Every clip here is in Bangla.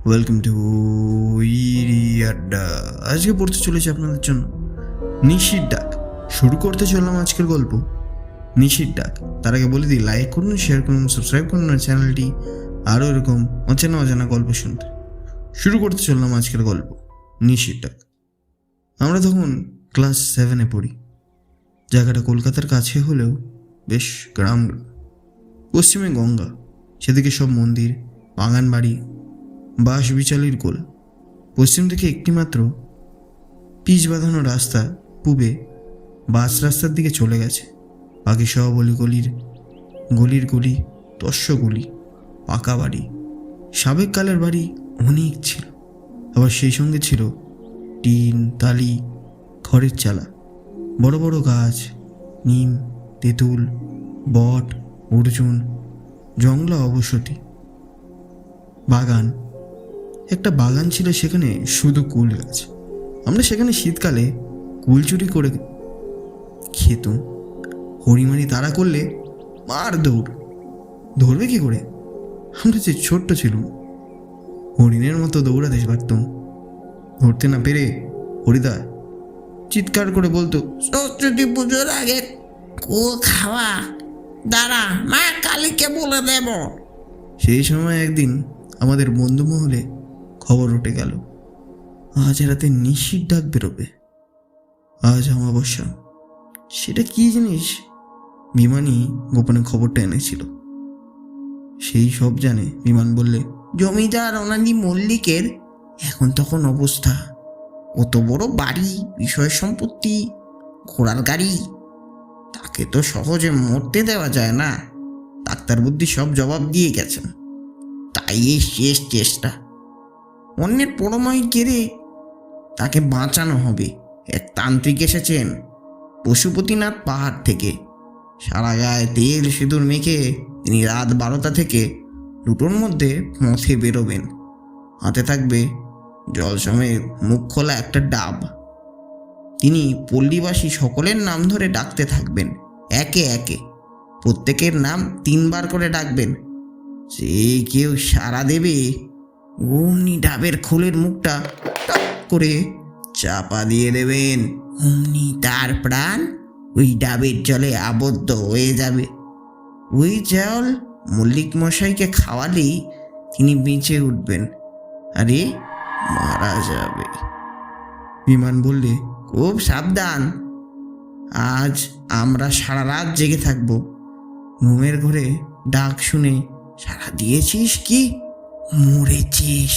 ওয়েলকাম টু ইরি আড্ডা। আজকে পড়তে চলেছে আপনাদের জন্য নিশির ডাক। শুরু করতে চললাম আজকের গল্প নিশির ডাক। তার আগে বলে দিই, লাইক করুন, শেয়ার করুন, সাবস্ক্রাইব করুন আর চ্যানেলটি আরও এরকম অচেনা অজানা গল্প শুনতে। শুরু করতে চললাম আজকের গল্প নিশির ডাক। আমরা তখন ক্লাস 7-এ পড়ি। জায়গাটা কলকাতার কাছে হলেও বেশ গ্রাম। পশ্চিমে গঙ্গা, সেদিকে সব মন্দির, বাগান বাড়ি, বাঁশ বিচালির কোল। পশ্চিম থেকে একটি মাত্র পিচ বাঁধানো রাস্তা পূবে বাস রাস্তার দিকে চলে গেছে। বাকি সব গলির গলি, তস্য গলি, পাকা বাড়ি। সাবেক কালের বাড়ি অনেক ছিল, আবার সেই সঙ্গে ছিল টিন, টালি, খড়ের চালা, বড় বড় গাছ, নিম, তেঁতুল, বট, অর্জুন, জংলা, অবসতি, বাগান। একটা বাগান ছিল, সেখানে শুধু কুল গাছ। আমরা সেখানে শীতকালে কুল চুরি করে খেতুম। হরিমানি তাড়া করলে মার দৌড়। ধরবে কি করে? আমরা যে ছোট্ট ছিলুম, হরিণের মতো দৌড়াতে পারতাম। ধরতে না পেরে হরিদা চিৎকার করে বলতো, সরস্বতী পুজোর আগে কুল খাওয়া, দাঁড়া মা কালীকে বলে দেব। সেই সময় একদিন আমাদের বন্ধু মহলে খবর উঠে গেল, আজ রাতে নিশির ডাক বেরোবে। আজ অমাবস্যা। সেটা কি জিনিস? বিমানই গোপনে খবরটা এনেছিল। সেই সব জানে। বিমান বললে, জমিদার অনাদি মল্লিকের এখন তখন অবস্থা, কত বড় বাড়ি, বিষয় সম্পত্তি, ঘোড়ার গাড়ি, তাকে তো সহজে মরতে দেওয়া যায় না। ডাক্তার বুদ্ধি সব জবাব দিয়ে গেছেন, তাই এই শেষ চেষ্টা। অন্যের পরময় কেড়ে তাকে বাঁচানো হবে। এক তান্ত্রিক এসেছেন পশুপতিনাথ পাহাড় থেকে। সারা গায়ে তেল সিঁদুর মেখে তিনি রাত 12টা থেকে 2টোর মধ্যে পথে বেরোবেন। হাতে থাকবে জল সমেত মুখ খোলা একটা ডাব। তিনি পল্লীবাসী সকলের নাম ধরে ডাকতে থাকবেন, একে একে প্রত্যেকের নাম 3 বার করে ডাকবেন। যে কেউ সাড়া দেবে, অমনি ডাবের খোলের মুখটা টপ করে চাপা দিয়ে দেবেন। অমনি তার প্রাণ ওই ডাবের জলে আবদ্ধ হয়ে যাবে। ওই জল মল্লিক মশাইকে খাওয়ালেই তিনি বেঁচে উঠবেন, আরে মারা যাবে। বিমান বললে, খুব সাবধান, আজ আমরা সারা রাত জেগে থাকবো। ঘুমের ঘরে ডাক শুনে সারা দিয়েছিস কি মরেছিস?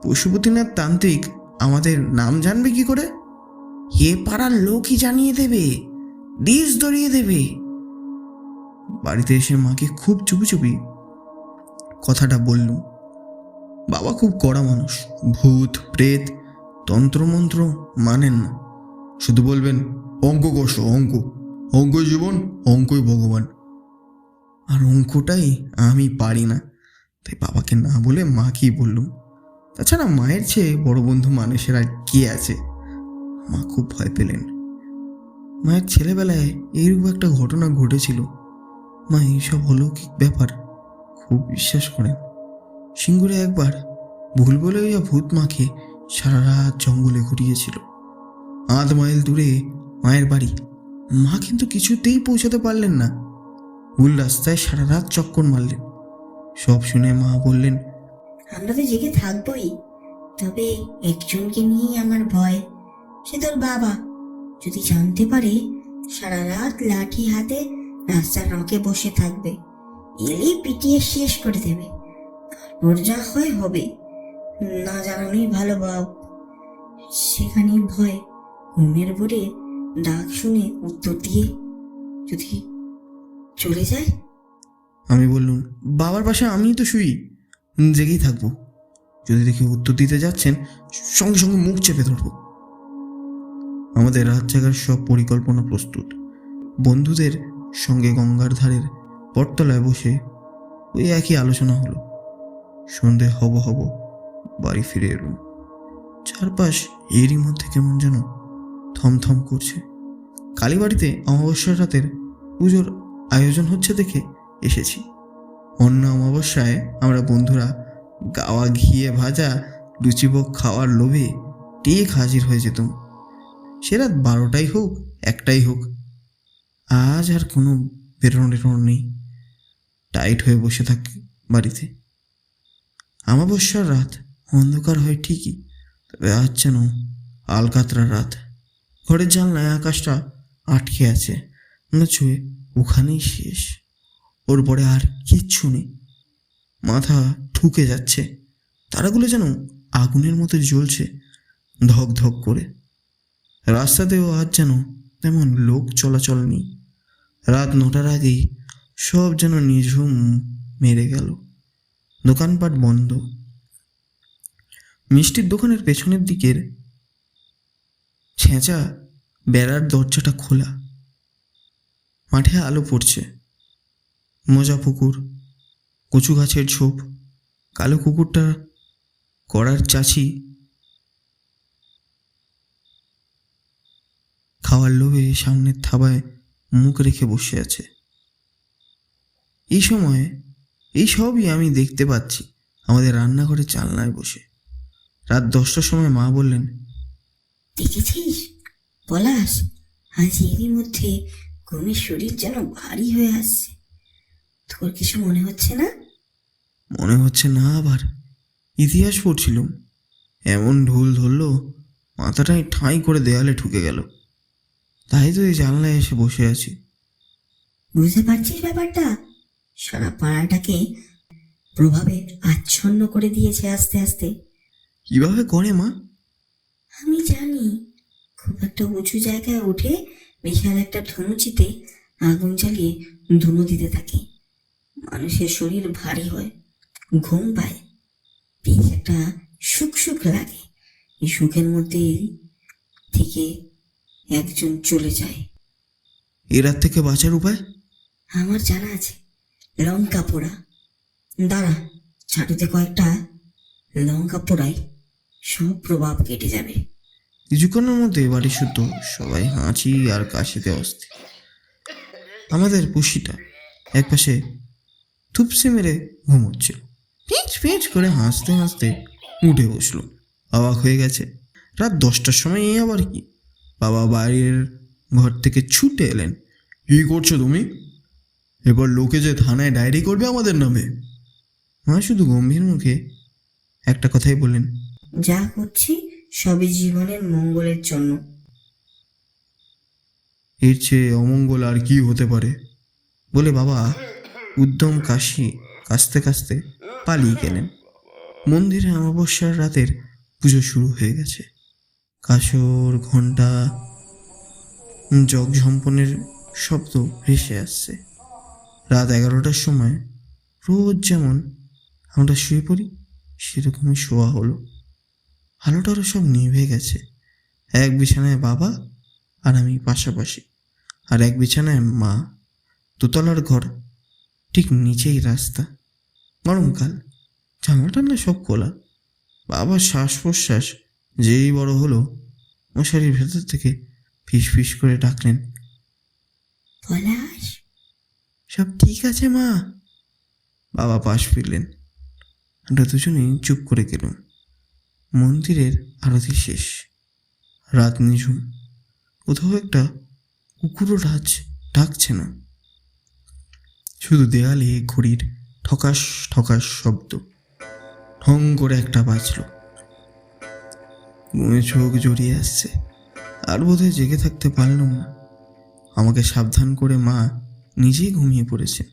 পশুপতিনাথ তান্ত্রিক আমাদের নাম জানবে কি করে? এ পাড়ার লোকই জানিয়ে দেবে, ডিস ধরিয়ে দেবে। বাড়িতে এসে মাকে খুব চুপি চুপি কথাটা বললুম। বাবা খুব কড়া মানুষ, ভূত প্রেত তন্ত্রমন্ত্র মানেন না। শুধু বলবেন, অঙ্ক কষো, অঙ্ক, অঙ্কই জীবন, অঙ্কই ভগবান। আর অঙ্কটাই আমি পারি না, তাই বাবাকে না বলে মাকেই বললুম। তাছাড়া মায়ের চেয়ে বড় বন্ধু মানুষের আর কে আছে? মা খুব ভয় পেলেন। মায়ের ছেলেবেলায় এইরূপ একটা ঘটনা ঘটেছিল। মা এইসব অলৌকিক ব্যাপার খুব বিশ্বাস করেন। সিঙ্গুরে একবার ভুল বলে ওই ভূত মাকে সারা রাত জঙ্গলে ঘুরিয়েছিল। 8 মাইল দূরে মায়ের বাড়ি। মা কিন্তু কিছুতেই পৌঁছাতে পারলেন না। ভুল রাস্তায় সারা রাত চক্কর মারলেন। সব শুনে মা বললেন, আমরা তো জেগে থাকবোই, তবে একজনকে নিয়েই আমার ভয়, সে তোর বাবা। যদি জানতে পারে সারা রাত লাঠি হাতে রাস্তার রকে বসে থাকবে, এলেই পিটিয়ে শেষ করে দেবে। তারপর যা হয় হবে, না জানানোই ভালো বাপ। সেখানেই ভয়, ঘুমের ভোরে ডাক শুনে উত্তর দিয়ে যদি চলে যায়। আমি বললুম, বাবার পাশে আমিই তো শুই, জেগেই থাকবো। যদি দেখি উত্তর দিতে যাচ্ছেন, সঙ্গে সঙ্গে মুখ চেপে ধরবো। আমাদের রাত জাগার সব পরিকল্পনা প্রস্তুত। বন্ধুদের সঙ্গে গঙ্গার ধারের বটতলায় বসে ওই একই আলোচনা হলো। সন্ধে হব বাড়ি ফিরে এলুম। চারপাশ এরই মধ্যে কেমন যেন থমথম করছে। কালীবাড়িতে অমাবস্যার রাতের পুজোর আয়োজন হচ্ছে দেখে এসেছি। অন্য অমাবস্যায় আমরা বন্ধুরা গাওয়া ঘিয়ে ভাজা লুচিভোগ খাওয়ার লোভে ঠিক হাজির হয়ে যেতুম। সে রাত 12টাই হোক 1টাই হোক। আজ আর কোনো বেরোনো টেরোনো নেই, টাইট হয়ে বসে থাকি বাড়িতে। আমাবস্যার রাত, অন্ধকার হয় ঠিকই, তবে আজ যেন আলকাতরা রাত। ঘরের জানলায় আকাশটা আটকে আছে, মনে হচ্ছে ওখানেই শেষ, ওর পরে আর কিচ্ছু নেই। মাথা ঠুকে যাচ্ছে, তারাগুলো যেন আগুনের মতো জ্বলছে ধক ধক করে। রাস্তাতেও আজ যেন তেমন লোক চলাচল নেই। রাত 9টার আগেই সব যেন নিঝুম মেরে গেল, দোকানপাট বন্ধ। মিষ্টির দোকানের পেছনের দিকের ছেঁচা বেড়ার দরজাটা খোলা, মাঠে আলো পড়ছে। মজা পুকুর, কচু গাছের ঝোপ, কালো কুকুরটা কড়ার চাচি খাওয়ার লোভে সামনের থাবায় মুখ রেখে বসে আছে। এই সময় এই সবই আমি দেখতে পাচ্ছি আমাদের রান্নাঘরে জানলায় বসে। রাত 10টার সময় মা বললেন, দেখেছিস পলাশ, আজ এরই মধ্যে ঘুমের শরীর যেন ভারী হয়ে আসছে। তোর কিছু মনে হচ্ছে না? মনে হচ্ছে না, আবার ইতিহাস পড়ছিলুম, এমন ঢোল ধরলো মাথাটাই ঠাঁই করে দেয়ালে ঠুকে গেল। তাই তো এই জানলায় এসে বসে আছি। বুঝতে পারছিস ব্যাপারটা? সারা পাড়াটাকে প্রভাবে আচ্ছন্ন করে দিয়েছে আস্তে আস্তে। কিভাবে করে মা? আমি জানি, খুব একটা উঁচু জায়গায় উঠে বিশাল একটা ধনুচিতে আগুন জ্বালিয়ে ধুনো দিতে থাকে। মানুষের শরীর ভারী হয়, ঘুম পায়, বেশ একটা সুখ সুখ লাগে। এই সুখের মধ্যে থেকে একজন চলে যায়। এ রাত থেকে বাঁচার উপায়? আমার জানা আছে, লঙ্কা পোড়া। দাঁড়া, ছাটুতে কয়েকটা লঙ্কা পোড়াই, সব প্রভাব কেটে যাবে। কিছুক্ষণের মধ্যে বাড়ি শুদ্ধ সবাই হাঁচি আর কাশিতে অস্থির। আমাদের পুষিটা একপাশে থুপসে মেরে ঘুমোচ্ছিল, পিঁচ পিঁচ করে হাসতে হাসতে উঠে বসলো। অবাক হয়ে গেছে, রাত 10টার সময় এই আবার কি? বাবা বাইরের ঘর থেকে ছুটে এলেন। কি করছো তুমি? এবার লোকে যে থানায় ডায়েরি করবে আমাদের নামে। মা শুধু গম্ভীর মুখে একটা কথাই বললেন, যা করছি সবই জীবনের মঙ্গলের জন্য। এর চেয়ে অমঙ্গল আর কি হতে পারে বলে বাবা উদ্যম কাশতে কাশতে পালিয়ে গেলেন। মন্দিরে অমাবস্যার রাতের পুজো শুরু হয়ে গেছে। কাসর, ঘণ্টা, জগঝম্পনের শব্দ ভেসে আসছে। রাত 11টার সময় রোজ যেমন আমরা শুয়ে পড়ি সেরকমই শোয়া হলো। আলোটারও সব নিভে গেছে। এক বিছানায় বাবা আর আমি পাশাপাশি, আর এক বিছানায় মা। দোতলার ঘর, ঠিক নিচেই রাস্তা। গরমকাল, জানলা টানলা সব খোলা। বাবার শ্বাস প্রশ্বাস যেই বড় হলো, মশারির ভেতর থেকে ফিস ফিস করে ডাকলেন, পলাশ। সব ঠিক আছে মা? বাবা পাশ ফিরলেন। আমরা দুজনেই চুপ করে গেলাম। মন্দিরের আরতি শেষ, রাত নিঝুম। কোথাও একটা কুকুরও ডাকছে না, শুধু দেয়ালে ঘড়ির ঠকাস ঠকাস শব্দ। ঠং করে একটা বাজল। ঘুমে চোখ জড়িয়ে আসছে, আর বোধহয় জেগে থাকতে পারলাম না। আমাকে সাবধান করে মা নিজেই ঘুমিয়ে পড়েছেন।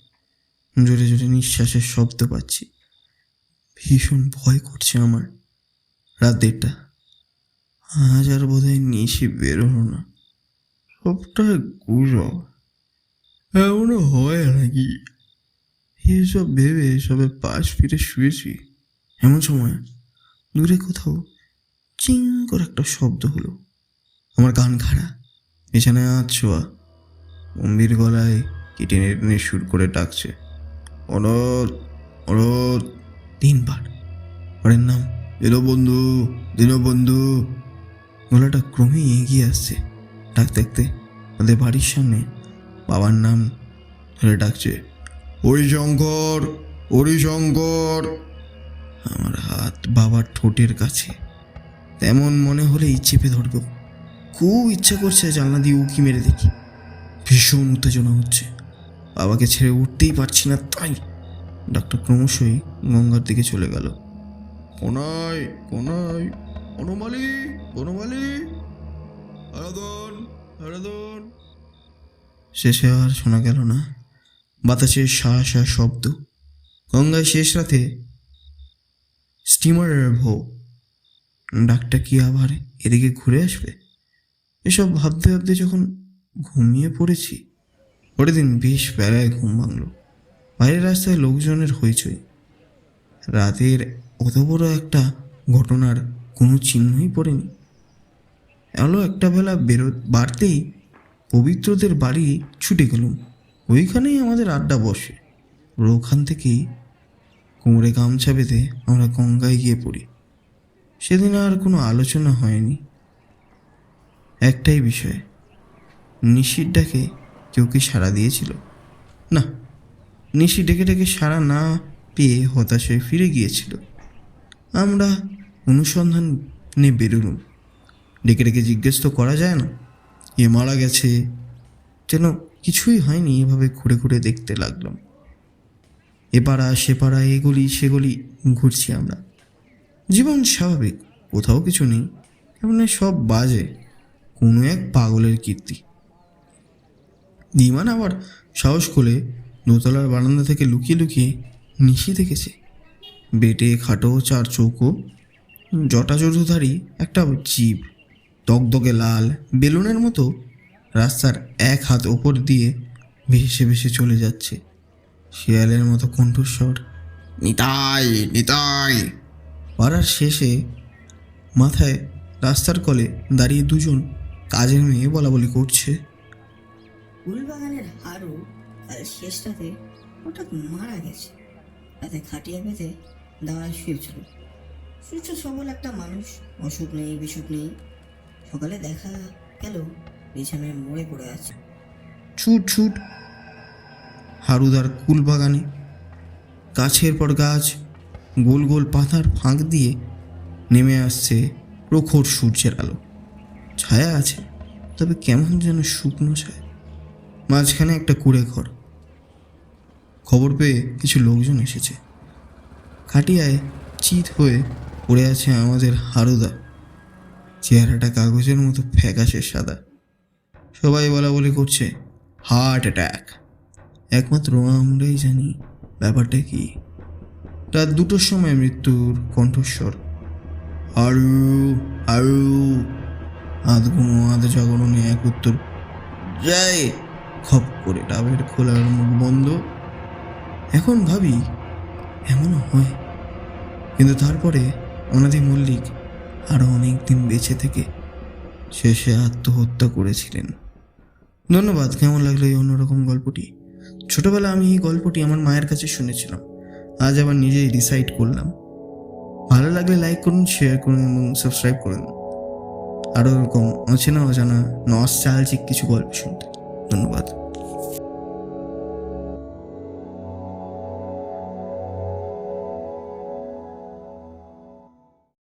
জোরে জোরে নিঃশ্বাসের শব্দ পাচ্ছি। ভীষণ ভয় করছে আমার। রাত 1টা। আজ আর বোধহয় নিশি বেরোলো না, সবটা গুজব। এমনও হয় নাকি? এসব ভেবে সবে পাশ ফিরে শুয়েছি, এমন সময় দূরে কোথাও চিং করে একটা শব্দ হলো। আমার কান খাড়া, বিছানায় ছোঁয়া, গম্ভীর গলায় কেটে নেড়ে সুর করে ডাকছে, অনর অনর। 3বার। ওরের নাম দীনবন্ধু, দীনবন্ধু। গলাটা ক্রমেই এগিয়ে আসছে। ডাকতে ডাকতে ওদের বাড়ির সামনে বাবার নাম ধরে ডাকছে, হরিশঙ্কর, হরিশঙ্কর। আমার হাত বাবার ঠোঁটের কাছে, তেমন মনে হলেই চেপে ধরব। খুব ইচ্ছা করছে জানলা দিয়ে উঁকি মেরে দেখি। ভীষণ উত্তেজনা হচ্ছে, বাবাকে ছেড়ে উঠতেই পারছি না। তাই ডাক্তার ক্রমশই গঙ্গার দিকে চলে গেল। কোনাই কোনাই, বনমালী বনমালী, আরাধন আরাধন। শেষে আর শোনা গেল না বাতাসের শা শা শব্দ। গঙ্গায় শেষ রাতে স্টিমারের ভো। ডাকটা কি আবার এদিকে ঘুরে আসবে? এসব ভাবতে ভাবতে যখন ঘুমিয়ে পড়েছি, পরের দিন বেশ বেলায় ঘুম ভাঙল। বাইরের রাস্তায় লোকজনের হইচই। রাতের অত বড় একটা ঘটনার কোনো চিহ্নই পড়েনি। এলো একটা বেলা বাড়তেই পবিত্রদের বাড়ি ছুটে গেলুম। ওইখানেই আমাদের আড্ডা বসে। ওখান থেকেই কোমরে গামছা বেঁধে আমরা গঙ্গায় গিয়ে পড়ি। সেদিন আর কোনো আলোচনা হয়নি। একটাই বিষয়, নিশির ডাকে কেউ কি সাড়া দিয়েছিল? না, নিশি ডেকে ডেকে সাড়া না পেয়ে হতাশায় ফিরে গিয়েছিল। আমরা অনুসন্ধানে বেরোলুম। ডেকে ডেকে জিজ্ঞেস তো করা যায় না, এ মারা গেছে যেন কিছুই হয়নি। এভাবে ঘুরে ঘুরে দেখতে লাগলাম। এ পাড়া সে পাড়া, এগুলি সেগুলি ঘুরছি আমরা। জীবন স্বাভাবিক, কোথাও কিছু নেই, এমন সব বাজে কোনো এক পাগলের কীর্তি। দিমান আবার সাহস করে দোতলার বারান্দা থেকে লুকিয়ে লুকিয়ে নিশি দেখেছে। বেটে খাটো চার চৌকো জটাজুধারী একটা জীব, দগদগে লাল বেলুনের মতো, রাস্তার এক হাত ওপর দিয়ে ভেসে ভেসে চলে যাচ্ছে। শিয়ালের মতো কণ্ঠস্বর, নিতাই নিতাই। পাড়ার শেষে মাথায় রাস্তার কলে দাঁড়িয়ে দুজন কাজের মেয়ে বলা বলি করছে। ফুলবাগানের হারু কাল শেষ রাতে হঠাৎ মারা গেছে। রাতে খাটিয়া বেঁধে দাঁড়ায় শুয়েছিল। সুস্থ সবল একটা মানুষ, অসুখ নেই বিসুখ নেই। সকালে দেখা গেল বিছানায় মরে পড়ে আছে। ছুট ছুট হারুদার কুল বাগানে গাছের পর গাছ, গোল গোল পাতার ফাঁক দিয়ে নেমে আসছে প্রখর সূর্যের আলো। ছায়া আছে, তবে কেমন যেন শুকনো ছায়া। মাঝখানে একটা কুঁড়ে ঘর। খবর পেয়ে কিছু লোকজন এসেছে। খাটিয়ায় চিত হয়ে পড়ে আছে আমাদের হারুদা। চেহারাটা কাগজের মতো ফ্যাকাশে সাদা। সবাই বলা বলি করছে হার্ট অ্যাটাক। একমাত্র আমরাই জানি ব্যাপারটা কি। রাত 2টোর সময় মৃত্যুর কণ্ঠস্বর, আরু আরু। আধ ঘুমো আধ জাগরণে এক উত্তর, যায়। খপ করে ডাবের খোলার মুখ বন্ধ। এখন ভাবি এমনও হয়, কিন্তু তারপরে অনাদি মল্লিক আরও অনেক দিন বেঁচে থেকে শেষে আত্মহত্যা করেছিলেন। ধন্যবাদ। কেমন লাগলো এই অন্যরকম গল্পটি? ছোটবেলা আমি এই গল্পটি আমার মায়ের কাছে শুনেছিলাম, আজ আবার নিজেই ডিসাইড করলাম। ভালো লাগলে লাইক করুন, শেয়ার করুন এবং সাবস্ক্রাইব করুন আরও এরকম অচেনা অজানা নস্টালজিক কিছু গল্প শুনতে। ধন্যবাদ।